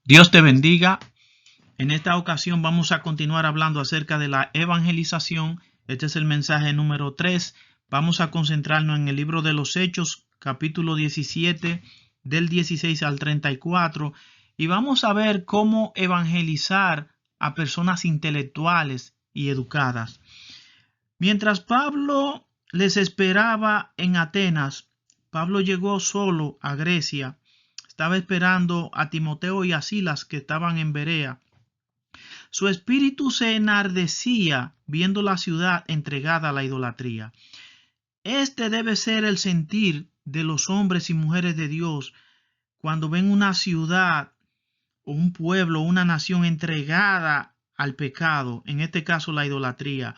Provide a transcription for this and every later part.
Dios te bendiga. En esta ocasión vamos a continuar hablando acerca de la evangelización. Este es el mensaje número 3. Vamos a concentrarnos en el libro de los Hechos, capítulo 17, del 16 al 34. Y vamos a ver cómo evangelizar a personas intelectuales y educadas. Mientras Pablo les esperaba en Atenas, Pablo llegó solo a Grecia. Estaba esperando a Timoteo y a Silas, que estaban en Berea. Su espíritu se enardecía viendo la ciudad entregada a la idolatría. Este debe ser el sentir de los hombres y mujeres de Dios cuando ven una ciudad o un pueblo, una nación entregada al pecado, en este caso la idolatría.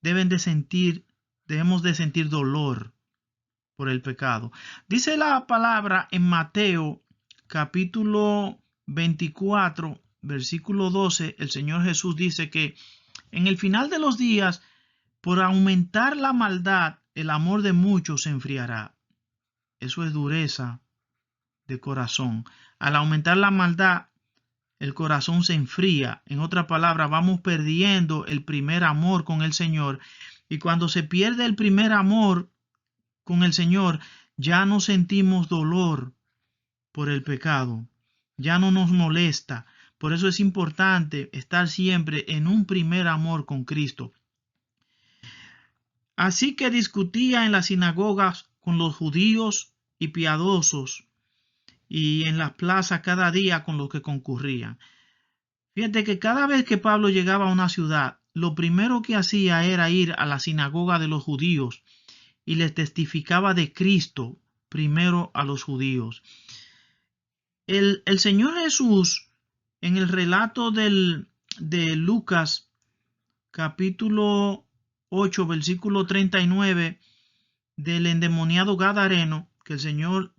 Debemos de sentir dolor por el pecado. Dice la palabra en Mateo capítulo 24, versículo 12, el Señor Jesús dice que en el final de los días, por aumentar la maldad, el amor de muchos se enfriará. Eso es dureza de corazón. Al aumentar la maldad, el corazón se enfría. En otras palabras, vamos perdiendo el primer amor con el Señor. Y cuando se pierde el primer amor con el Señor, ya no sentimos dolor por el pecado. Ya no nos molesta. Por eso es importante estar siempre en un primer amor con Cristo. Así que discutía en las sinagogas con los judíos y piadosos y en las plazas cada día con los que concurrían. Fíjate que cada vez que Pablo llegaba a una ciudad, lo primero que hacía era ir a la sinagoga de los judíos y les testificaba de Cristo primero a los judíos. El Señor Jesús, en el relato de Lucas, capítulo 8, versículo 39, del endemoniado gadareno, que el Señor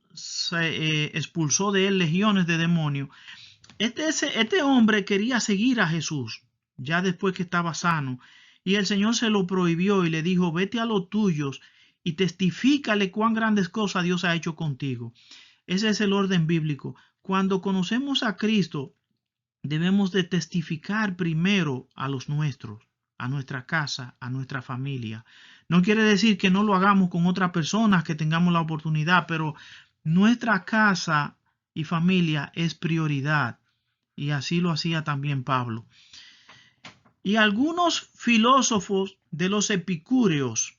expulsó de él legiones de demonios. Este hombre quería seguir a Jesús, ya después que estaba sano, y el Señor se lo prohibió y le dijo: vete a los tuyos y testifícale cuán grandes cosas Dios ha hecho contigo. Ese es el orden bíblico. Cuando conocemos a Cristo, debemos de testificar primero a los nuestros, a nuestra casa, a nuestra familia. No quiere decir que no lo hagamos con otras personas, que tengamos la oportunidad, pero nuestra casa y familia es prioridad. Y así lo hacía también Pablo. Y algunos filósofos de los epicúreos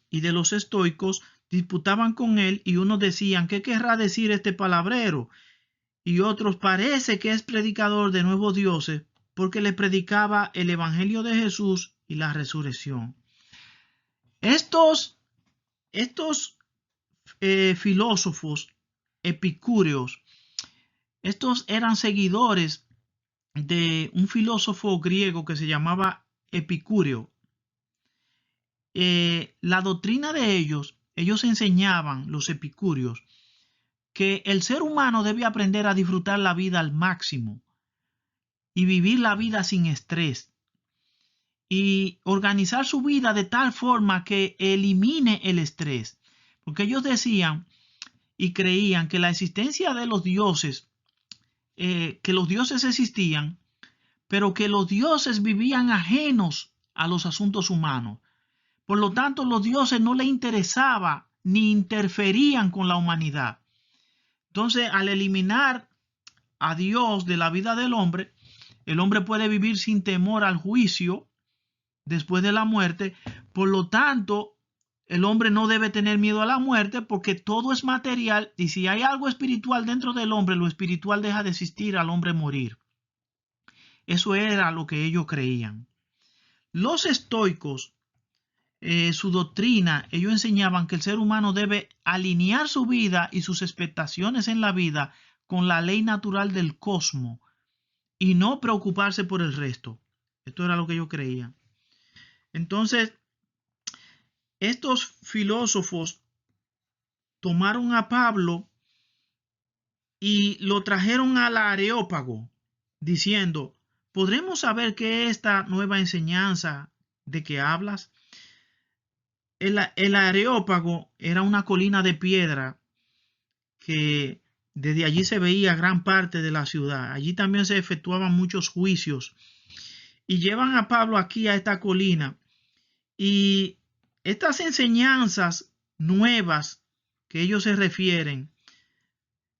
y de los estoicos disputaban con él, y unos decían: ¿qué querrá decir este palabrero? Y otros: parece que es predicador de nuevos dioses, porque le predicaba el evangelio de Jesús y la resurrección. Estos filósofos epicúreos, estos eran seguidores de un filósofo griego que se llamaba Epicúreo. La doctrina de ellos enseñaban, los epicúreos, que el ser humano debe aprender a disfrutar la vida al máximo y vivir la vida sin estrés y organizar su vida de tal forma que elimine el estrés. Porque ellos decían y creían que la existencia de los dioses, que los dioses existían, pero que los dioses vivían ajenos a los asuntos humanos. Por lo tanto, los dioses no les interesaba ni interferían con la humanidad. Entonces, al eliminar a Dios de la vida del hombre, el hombre puede vivir sin temor al juicio después de la muerte. Por lo tanto, el hombre no debe tener miedo a la muerte, porque todo es material, y si hay algo espiritual dentro del hombre, lo espiritual deja de existir al hombre morir. Eso era lo que ellos creían. Los estoicos, su doctrina, ellos enseñaban que el ser humano debe alinear su vida y sus expectaciones en la vida con la ley natural del cosmos y no preocuparse por el resto. Esto era lo que ellos creían. Entonces, estos filósofos tomaron a Pablo y lo trajeron al Areópago, diciendo: ¿podremos saber qué es esta nueva enseñanza de que hablas? El Areópago era una colina de piedra que Desde allí se veía gran parte de la ciudad. Allí también se efectuaban muchos juicios. Y llevan a Pablo aquí a esta colina. Y estas enseñanzas nuevas que ellos se refieren,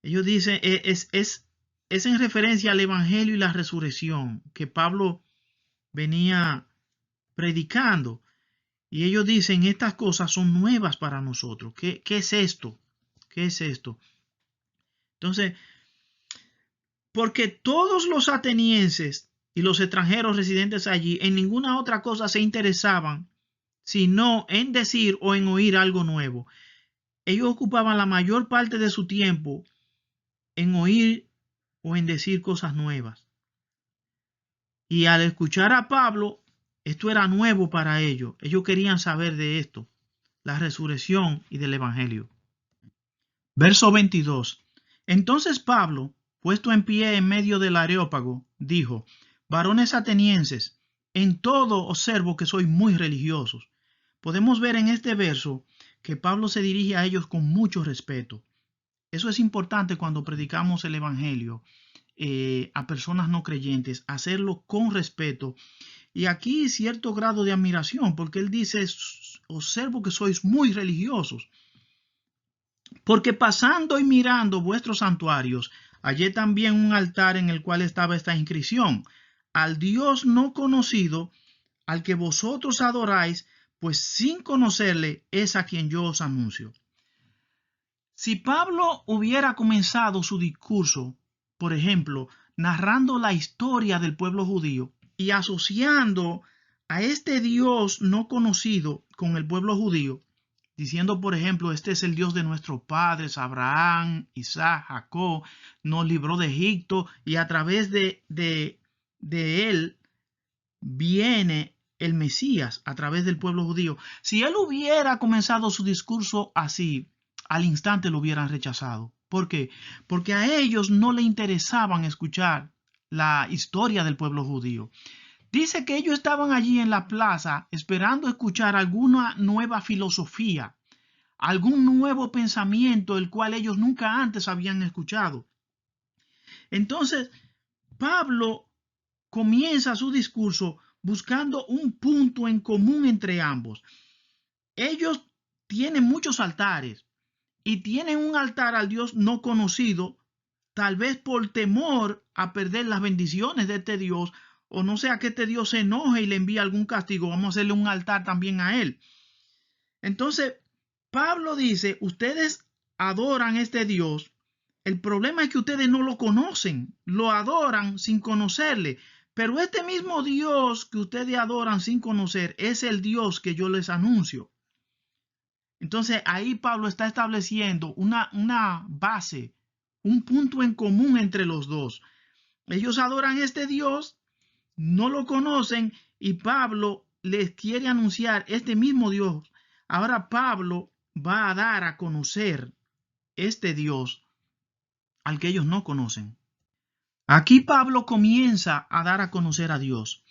ellos dicen, es en referencia al Evangelio y la resurrección que Pablo venía predicando. Y ellos dicen, estas cosas son nuevas para nosotros. ¿Qué es esto? ¿Qué es esto? Entonces, porque todos los atenienses y los extranjeros residentes allí en ninguna otra cosa se interesaban, sino en decir o en oír algo nuevo. Ellos ocupaban la mayor parte de su tiempo en oír o en decir cosas nuevas. Y al escuchar a Pablo, esto era nuevo para ellos. Ellos querían saber de esto, la resurrección y del Evangelio. Verso 22. Entonces Pablo, puesto en pie en medio del Areópago, dijo: varones atenienses, en todo observo que sois muy religiosos. Podemos ver en este verso que Pablo se dirige a ellos con mucho respeto. Eso es importante cuando predicamos el Evangelio a personas no creyentes, hacerlo con respeto. Y aquí cierto grado de admiración, porque él dice, observo que sois muy religiosos. Porque pasando y mirando vuestros santuarios, hallé también un altar en el cual estaba esta inscripción: al Dios no conocido, al que vosotros adoráis, pues sin conocerle es a quien yo os anuncio. Si Pablo hubiera comenzado su discurso, por ejemplo, narrando la historia del pueblo judío y asociando a este Dios no conocido con el pueblo judío, diciendo, por ejemplo, este es el Dios de nuestros padres, Abraham, Isaac, Jacob, nos libró de Egipto y a través de él viene el Mesías, a través del pueblo judío. Si él hubiera comenzado su discurso así, al instante lo hubieran rechazado. ¿Por qué? Porque a ellos no le interesaban escuchar la historia del pueblo judío. Dice que ellos estaban allí en la plaza esperando escuchar alguna nueva filosofía, algún nuevo pensamiento el cual ellos nunca antes habían escuchado. Entonces, Pablo comienza su discurso buscando un punto en común entre ambos. Ellos tienen muchos altares y tienen un altar al Dios no conocido, tal vez por temor a perder las bendiciones de este Dios, o no sea que este Dios se enoje y le envíe algún castigo. Vamos a hacerle un altar también a él. Entonces, Pablo dice, ustedes adoran a este Dios. El problema es que ustedes no lo conocen, lo adoran sin conocerle. Pero este mismo Dios que ustedes adoran sin conocer es el Dios que yo les anuncio. Entonces ahí Pablo está estableciendo una base, un punto en común entre los dos. Ellos adoran a este Dios, no lo conocen y Pablo les quiere anunciar este mismo Dios. Ahora Pablo va a dar a conocer este Dios al que ellos no conocen. Aquí Pablo comienza a dar a conocer a Dios.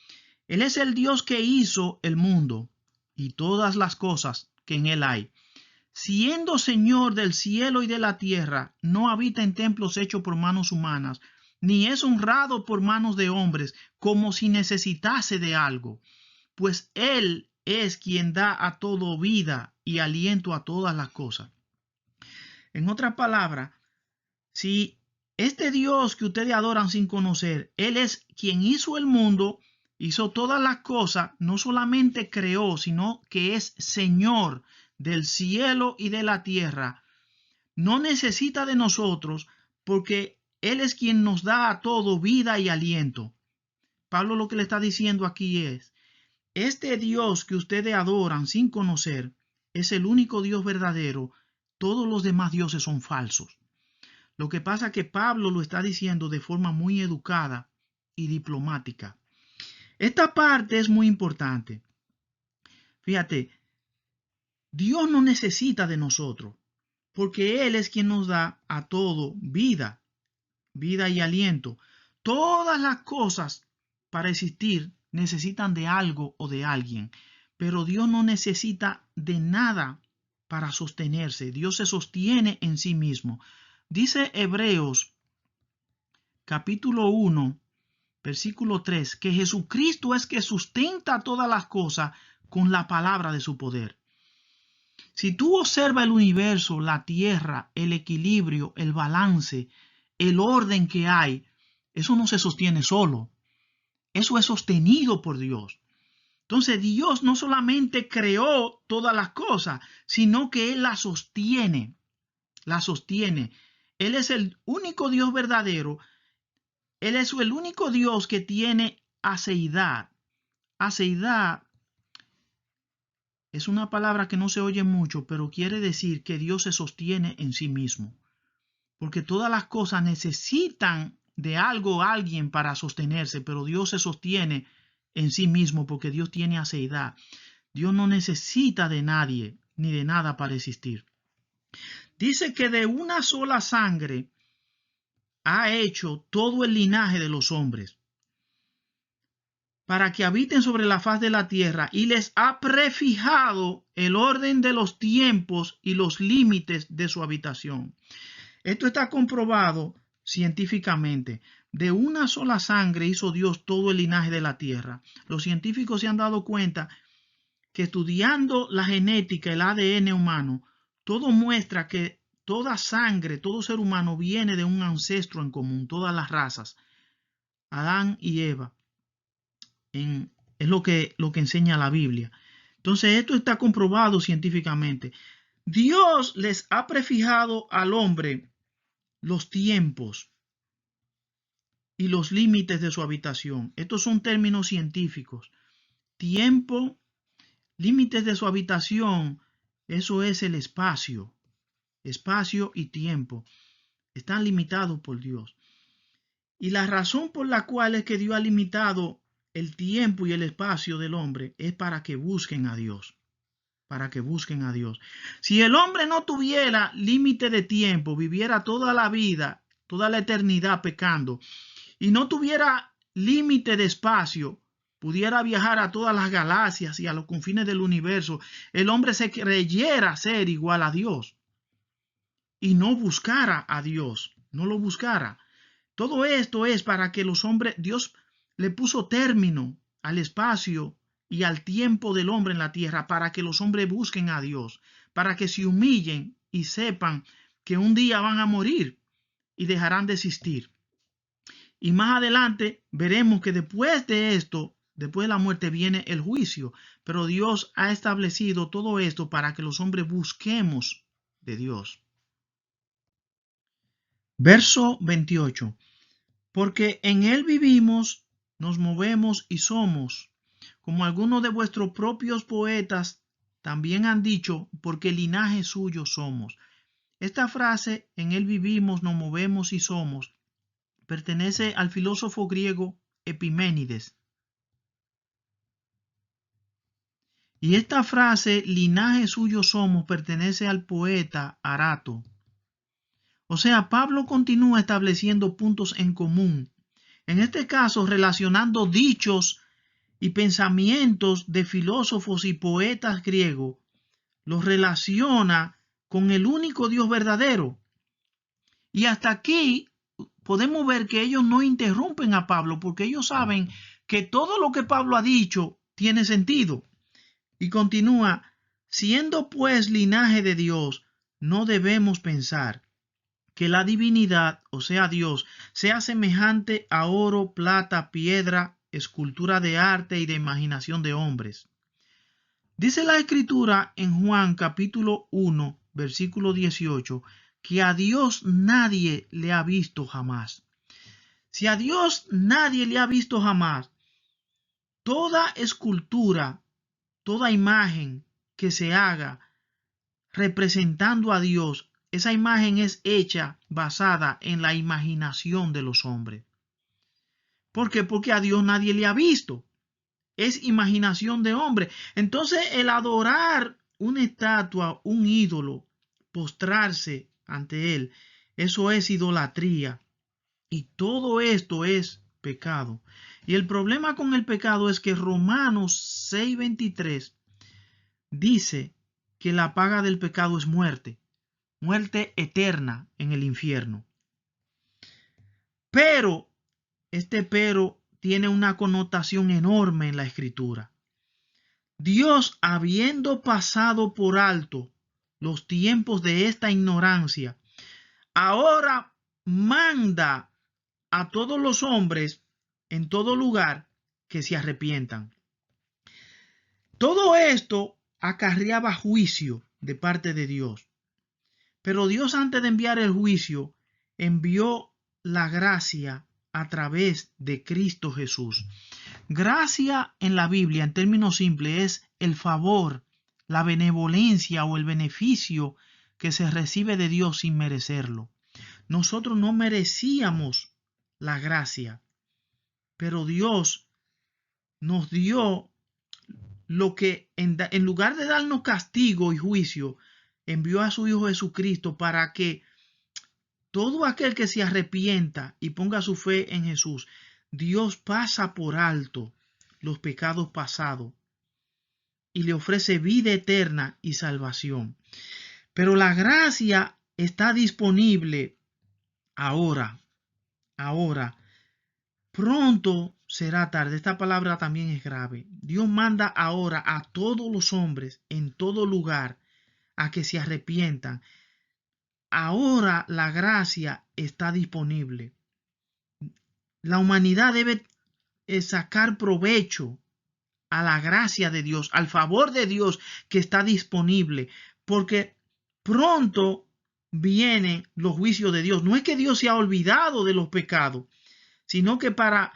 Él es el Dios que hizo el mundo y todas las cosas que en él hay. Siendo Señor del cielo y de la tierra, no habita en templos hechos por manos humanas, ni es honrado por manos de hombres, como si necesitase de algo, pues Él es quien da a todo vida y aliento a todas las cosas. En otras palabras, si este Dios que ustedes adoran sin conocer, Él es quien hizo el mundo, hizo todas las cosas, no solamente creó, sino que es Señor del cielo y de la tierra, no necesita de nosotros porque Él es quien nos da a todo vida y aliento. Pablo lo que le está diciendo aquí es, este Dios que ustedes adoran sin conocer es el único Dios verdadero, todos los demás dioses son falsos. Lo que pasa es que Pablo lo está diciendo de forma muy educada y diplomática. Esta parte es muy importante. Fíjate, Dios no necesita de nosotros, porque Él es quien nos da a todo vida, vida y aliento. Todas las cosas para existir necesitan de algo o de alguien, pero Dios no necesita de nada para sostenerse. Dios se sostiene en sí mismo. Dice Hebreos capítulo 1, versículo 3, que Jesucristo es que sustenta todas las cosas con la palabra de su poder. Si tú observas el universo, la tierra, el equilibrio, el balance, el orden que hay, eso no se sostiene solo. Eso es sostenido por Dios. Entonces Dios no solamente creó todas las cosas, sino que Él las sostiene. Las sostiene. Él es el único Dios verdadero. Él es el único Dios que tiene aceidad. Aceidad es una palabra que no se oye mucho, pero quiere decir que Dios se sostiene en sí mismo. Porque todas las cosas necesitan de algo o alguien para sostenerse, pero Dios se sostiene en sí mismo porque Dios tiene aceidad. Dios no necesita de nadie ni de nada para existir. Dice que de una sola sangre ha hecho todo el linaje de los hombres para que habiten sobre la faz de la tierra y les ha prefijado el orden de los tiempos y los límites de su habitación. Esto está comprobado científicamente. De una sola sangre hizo Dios todo el linaje de la tierra. Los científicos se han dado cuenta que estudiando la genética, el ADN humano, todo muestra que toda sangre, todo ser humano viene de un ancestro en común, todas las razas, Adán y Eva. Es lo que enseña la Biblia. Entonces esto está comprobado científicamente. Dios les ha prefijado al hombre los tiempos y los límites de su habitación. Estos son términos científicos. Tiempo, límites de su habitación, eso es el espacio. Espacio y tiempo están limitados por Dios. Y la razón por la cual es que Dios ha limitado el tiempo y el espacio del hombre es para que busquen a Dios. Para que busquen a Dios. Si el hombre no tuviera límite de tiempo, viviera toda la vida, toda la eternidad pecando, y no tuviera límite de espacio, pudiera viajar a todas las galaxias y a los confines del universo, el hombre se creyera ser igual a Dios y no buscara a Dios, no lo buscara. Todo esto es para que los hombres, Dios le puso término al espacio y al tiempo del hombre en la tierra para que los hombres busquen a Dios, para que se humillen y sepan que un día van a morir y dejarán de existir. Y más adelante veremos que después de esto, después de la muerte viene el juicio, pero Dios ha establecido todo esto para que los hombres busquemos de Dios. Verso 28. Porque en Él vivimos, nos movemos y somos, como algunos de vuestros propios poetas también han dicho, porque linaje suyo somos. Esta frase, en Él vivimos, nos movemos y somos, pertenece al filósofo griego Epiménides. Y esta frase, linaje suyo somos, pertenece al poeta Arato. O sea, Pablo continúa estableciendo puntos en común. En este caso, relacionando dichos y pensamientos de filósofos y poetas griegos, los relaciona con el único Dios verdadero. Y hasta aquí podemos ver que ellos no interrumpen a Pablo porque ellos saben que todo lo que Pablo ha dicho tiene sentido. Y continúa, siendo pues linaje de Dios, no debemos pensar que la divinidad, o sea Dios, sea semejante a oro, plata, piedra, escultura de arte y de imaginación de hombres. Dice la Escritura en Juan capítulo 1, versículo 18, que a Dios nadie le ha visto jamás. Si a Dios nadie le ha visto jamás, toda escultura, toda imagen que se haga representando a Dios, esa imagen es hecha basada en la imaginación de los hombres. ¿Por qué? Porque a Dios nadie le ha visto. Es imaginación de hombre. Entonces el adorar una estatua, un ídolo, postrarse ante él, eso es idolatría. Y todo esto es pecado. Y el problema con el pecado es que Romanos 6:23 dice que la paga del pecado es muerte. muerte eterna en el infierno. Pero, este pero tiene una connotación enorme en la Escritura. Dios, habiendo pasado por alto los tiempos de esta ignorancia, ahora manda a todos los hombres en todo lugar que se arrepientan. Todo esto acarreaba juicio de parte de Dios. Pero Dios, antes de enviar el juicio, envió la gracia a través de Cristo Jesús. Gracia en la Biblia, en términos simples, es el favor, la benevolencia o el beneficio que se recibe de Dios sin merecerlo. Nosotros no merecíamos la gracia, pero Dios nos dio lo que en lugar de darnos castigo y juicio, envió a su Hijo Jesucristo para que todo aquel que se arrepienta y ponga su fe en Jesús, Dios pasa por alto los pecados pasados y le ofrece vida eterna y salvación. Pero la gracia está disponible ahora. Pronto será tarde. Esta palabra también es grave. Dios manda ahora a todos los hombres en todo lugar a que se arrepientan. Ahora la gracia está disponible. La humanidad debe sacar provecho a la gracia de Dios, al favor de Dios que está disponible, porque pronto vienen los juicios de Dios. No es que Dios se ha olvidado de los pecados, sino que para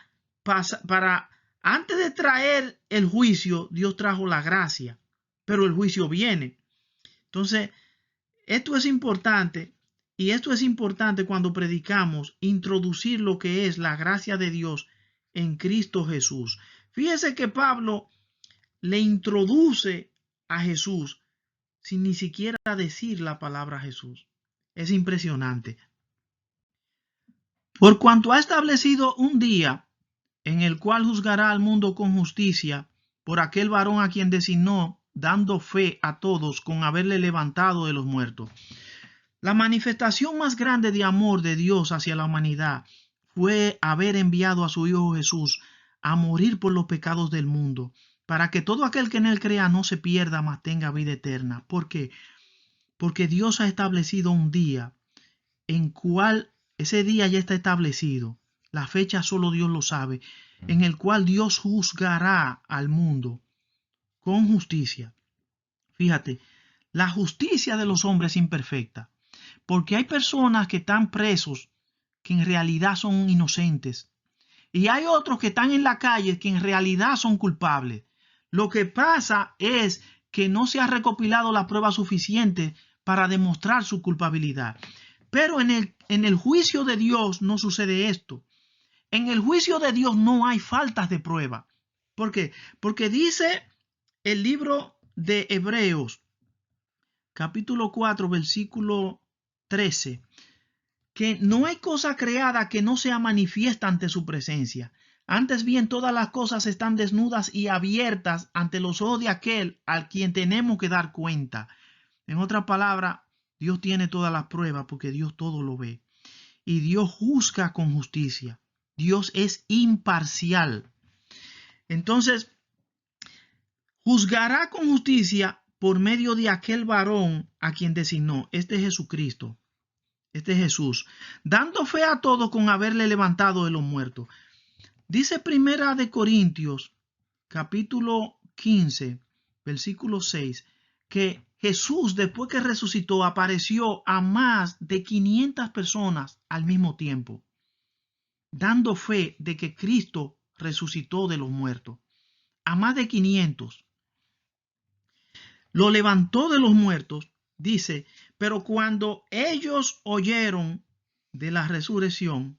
antes de traer el juicio, Dios trajo la gracia, pero el juicio viene. Entonces, esto es importante, y esto es importante cuando predicamos, introducir lo que es la gracia de Dios en Cristo Jesús. Fíjese que Pablo le introduce a Jesús sin ni siquiera decir la palabra Jesús. Es impresionante. Por cuanto ha establecido un día en el cual juzgará al mundo con justicia por aquel varón a quien designó, dando fe a todos con haberle levantado de los muertos. La manifestación más grande de amor de Dios hacia la humanidad fue haber enviado a su Hijo Jesús a morir por los pecados del mundo, para que todo aquel que en él crea no se pierda, mas tenga vida eterna. ¿Por qué? Porque Dios ha establecido un día en cual ese día ya está establecido. La fecha solo Dios lo sabe, en el cual Dios juzgará al mundo con justicia. Fíjate, la justicia de los hombres es imperfecta, porque hay personas que están presos que en realidad son inocentes, y hay otros que están en la calle que en realidad son culpables. Lo que pasa es que no se ha recopilado la prueba suficiente para demostrar su culpabilidad. Pero en el juicio de Dios no sucede esto. En el juicio de Dios no hay faltas de prueba. ¿Por qué? Porque dice el libro de Hebreos, capítulo 4, versículo 13, que no hay cosa creada que no sea manifiesta ante su presencia. Antes bien, todas las cosas están desnudas y abiertas ante los ojos de aquel al quien tenemos que dar cuenta. En otras palabras, Dios tiene todas las pruebas porque Dios todo lo ve. Y Dios juzga con justicia. Dios es imparcial. Entonces, juzgará con justicia por medio de aquel varón a quien designó. Este es Jesucristo. Este es Jesús. Dando fe a todos con haberle levantado de los muertos. Dice Primera de Corintios, capítulo 15, versículo 6, que Jesús, después que resucitó, apareció a más de 500 personas al mismo tiempo, dando fe de que Cristo resucitó de los muertos. A más de 500. Lo levantó de los muertos, dice, pero cuando ellos oyeron de la resurrección,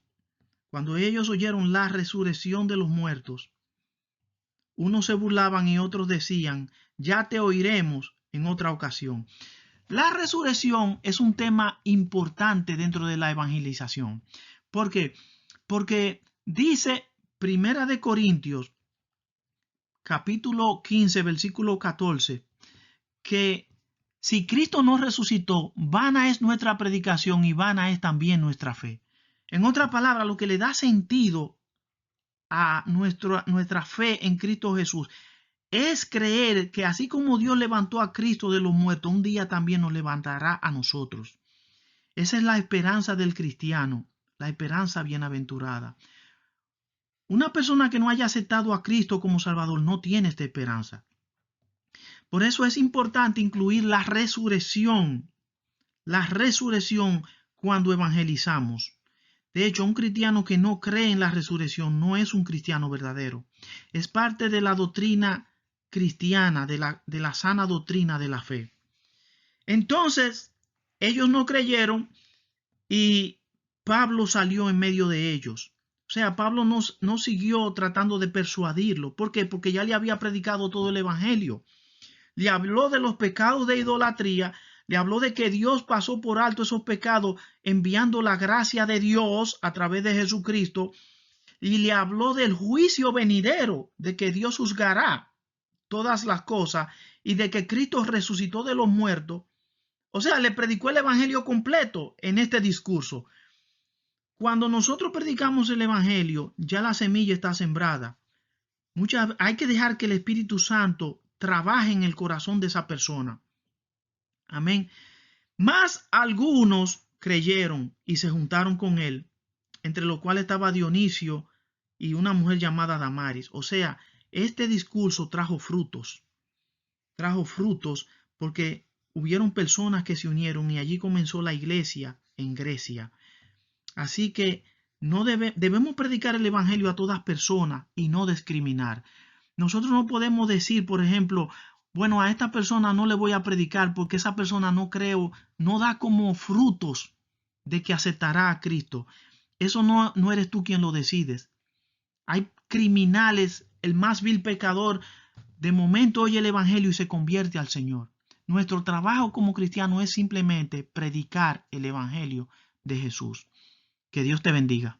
cuando ellos oyeron la resurrección de los muertos, unos se burlaban y otros decían, ya te oiremos en otra ocasión. La resurrección es un tema importante dentro de la evangelización. ¿Por qué? Porque dice Primera de Corintios, capítulo 15, versículo 14, que Si Cristo no resucitó, vana es nuestra predicación y vana es también nuestra fe. En otras palabras, lo que le da sentido a nuestra fe en Cristo Jesús es creer que así como Dios levantó a Cristo de los muertos, un día también nos levantará a nosotros. Esa es la esperanza del cristiano, la esperanza bienaventurada. Una persona que no haya aceptado a Cristo como Salvador no tiene esta esperanza. Por eso es importante incluir la resurrección cuando evangelizamos. De hecho, un cristiano que no cree en la resurrección no es un cristiano verdadero. Es parte de la doctrina cristiana, de la sana doctrina de la fe. Entonces, ellos no creyeron y Pablo salió en medio de ellos. O sea, Pablo no siguió tratando de persuadirlo. ¿Por qué? Porque ya le había predicado todo el evangelio. Le habló de los pecados de idolatría, le habló de que Dios pasó por alto esos pecados enviando la gracia de Dios a través de Jesucristo, y le habló del juicio venidero, de que Dios juzgará todas las cosas y de que Cristo resucitó de los muertos. O sea, le predicó el evangelio completo en este discurso. Cuando nosotros predicamos el evangelio, ya la semilla está sembrada. Hay que dejar que el Espíritu Santo trabaje en el corazón de esa persona. Amén. Más algunos creyeron y se juntaron con él, entre los cuales estaba Dionisio y una mujer llamada Damaris. O sea, este discurso trajo frutos porque hubieron personas que se unieron y allí comenzó la iglesia en Grecia. Así que debemos predicar el evangelio a todas personas y no discriminar. Nosotros no podemos decir, por ejemplo, bueno, a esta persona no le voy a predicar porque esa persona no da como frutos de que aceptará a Cristo. Eso no eres tú quien lo decides. Hay criminales, el más vil pecador, de momento oye el evangelio y se convierte al Señor. Nuestro trabajo como cristiano es simplemente predicar el evangelio de Jesús. Que Dios te bendiga.